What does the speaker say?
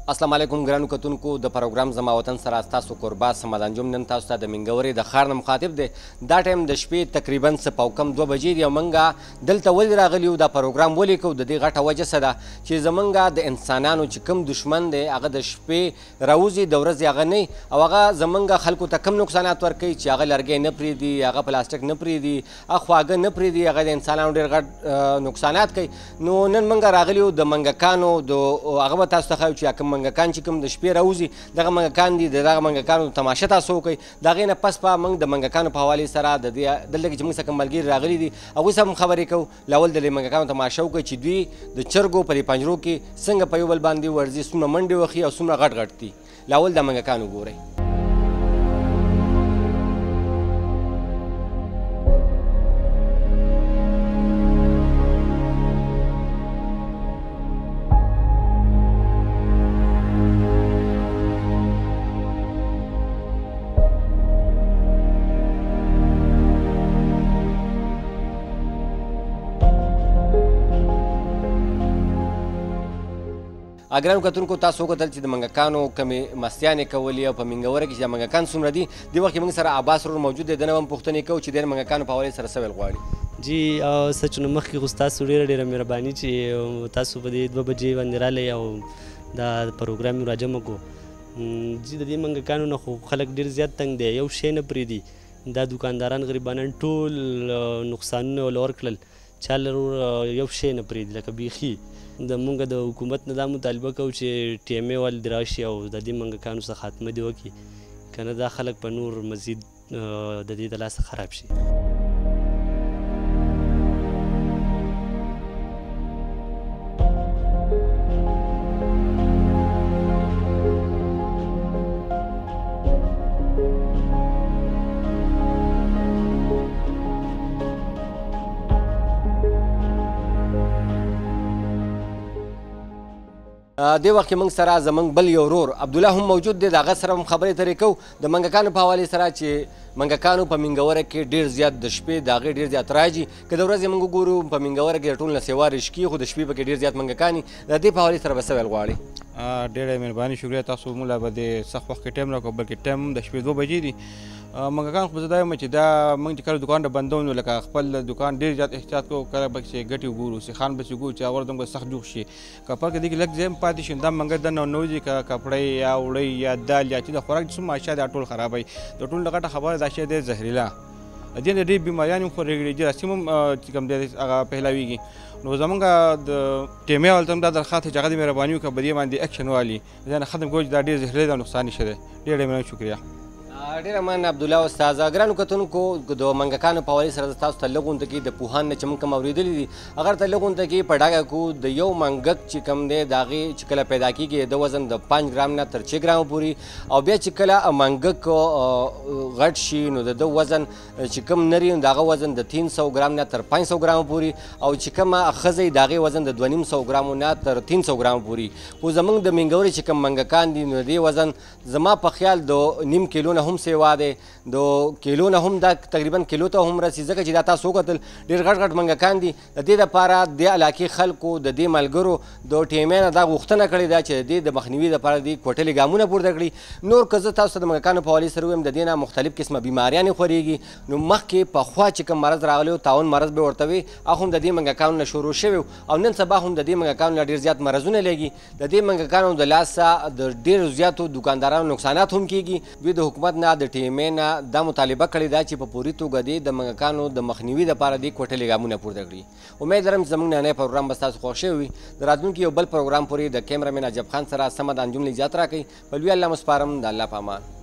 السلام علیکم ګرانو کتونکو د پروګرام زما وطن سره ستاسو کوربه صمد انجم نن تاسو ته د منګورې د ښار نه مخاطب دی. دا ټایم د شپې تقریبا څه پاوکم 2 بجې دي او موږ دلته ولې راغلي یو دا پروګرام ولیکو. د دې غټه وجه څه ده چې زموږ د انسانانو چې کوم دشمن دی هغه د شپې راوځي د ورځې هغه نه او هغه زموږ خلکو ته کم نقصانات ورکوي چې هغه لرګی نه پرېږدي، هغه پلاستیک نه پرېږدي، هغه خواږه نه پرېږدي، هغه د انسانانو ډېر غټ نقصانات کوي. نو نن موږ راغلي یو د منګکانو هغه به تاسو ته ښایو چې کوم منګکان چې کوم د شپې راوځي دغه منګکان دي، د دغه منګکانو تماشه تاسو وکړئ. د هغې نه پس به موږ د منګکانو په حوالې سره د دې دلته کې چې موږ څه کوم ملګري راغلي دي هغوی سره هم خبرې کوو. لاول د دې منګکانو تماشه وکړئ چې دوی د چرګو په دې پنجرو کې څنګه په یو بل باندې ورځي، څومره منډې وخي او څومره غټ غټ دي. لاول د منګکان وګورئ. ګرانو کتونکو تاسو وکتل چې د منګکانو کومې مستیانې کولې او په منګوره کې چې د منګکان څومره دي. دې وخت کې موږ سره عباس ورور موجود دی. د نه هم پوښتنې کوو چې د منګکانو په حوالې سره څه ویل غواړي. جی سچ نو مخکې خو ستاسو ډېره مهرباني چې تاسو په دې 2 بجې باندې راغلی او دا پروګرام یې راجمع کړو. جی د دې منګکانو نه خو خلک ډېر زیات تنګ دی، یو شی نه پرېږدي. دا دوکانداران غریبانان ټول نقصانونه ورله ورکړل، چا یو شی نه پرېږدي. لکه بیخي د مونږ د حکومت نه دا مطالبه کوو چې ټیمې ول دې راشي او د دې منګکانو څخه خاتمه دې وکړي، که نه دا خلک په نور مزید د دې د لاسه خراب شي. دې وخت کې موږ سره زموږ بل یو ورور عبدالله هم موجود دی. د هغه سره هم خبرې ترې کوو د منګکانو په حوالې سره چې منګکانو په منګوره کې ډېر زیات د شپې د هغې ډېر زیات راځي. که د ورځې موږ وګورو په منګوره کې د ټول نه سیوا رشکي، خو د شپې پکې ډېر زیات منګکان دي. د دې په حوالې سره به څه ویل غواړئ؟ ډېره مهرباني شکریه. تاسو موږ به د سخت وخت کې ټایم راکړو، بلکې ټایم هم د شپې 2 بجې دي. منګکان خو زه دا یم چې دا موږ چې کله دوکان بندوو نو لکه خپل دوکان ډېر زیات احتیاط کوو. کله به چې ګټې وګورو، سیخان به چې وګورو چې هغه ورته به سخت جوخ شي. که په کې دې کې لږ ځای هم پاتې شي نو دا منګه دننه ورنوځي، که کپړۍ یا وړۍ یا دال یا چې د خوراک څومره اشیا دا ټول خرابوي. د ټول نه غټه خبره دا شی دی زهریلا. د دې نه ډېرې بیماریانې هم خورېږي، جراثیم هم چې کوم دی هغه پهلاویږي. نو زمونږ د ټیمې والو ته هم دا درخواست دی چې هغه دې مهرباني وکړه په دې باندې اکشن والي، د دې نه ختم کړو چې دا ډېر زهریلی ده او نقصان یې ښه دی. ډېر مننه، شکریه. ډېره مننه عبدالله استاذ. ګرانو کتونکو د منګکانو په حوالې سره تاسو ته لږ غونډه کې د پوهان نه چې موږ کوم اورېدلي دي هغه ته لږ غونډه کې په ډاګه کړو د یو منګک چې کوم دی د هغې چې کله پیدا کېږي د وزن د 5 ګرام نه تر 6 ګرامو پورې، او بیا چې کله منګک غټ شي نو د ده وزن چې کوم نري نو د هغه وزن د 300 ګرام نه تر 500 ګرامو پورې، او چې کومه ښځه د هغې وزن د 250 ګرامو نه تر 300 ګرامو پورې. خو زموږ د منګورې چې کوم منګکان دي نو د دې وزن زما په خیال د نیم کیلو نه هم سیوا دی، د کیلو نه هم دا تقریبا کیلو ته هم رسي. ځکه چې دا تاسو وکتل ډېر غټ غټ منګکان دي. د دې دپاره د علاقې خلکو د دې ملګرو د ټیمې نه دا غوښتنه کړې ده چې د دې د مخنیوي دپاره دوی کوټلې ګامونه پورته کړي. نور که زه تاسو ته د منګکانو په حوالې سره ووایم د دې نه مختلف قسمه بیماریانې خورېږي. نو مخکې پخوا چې کوم مرض راغلی و طاعون مرض به ورته وي، هغه هم د دې منګکانو نه شروع شوی او نن سبا هم د دې منګکانو نه ډېر زیات مرضونه لګي. د دې منګکانو د لاسه د ډېرو زیاتو دوکاندارانو نقصانات هم کېږي. دوی د حکومت نه د ټیمې نه دا مطالبه کړې ده چې په پوري توګه دې د منګکانو د مخنیوي دپاره دې کوټلې ګامونه پورته کړي. امید لرم چې زموږ نننی پروګرام به ستاسو خوښ شوی وي. د راتلونکي یو بل پروګرام پورې د کیمرامین عجب خان سره سمد انجم له اجازت راکوئ. په لوی الله مو سپارم. د الله په امان.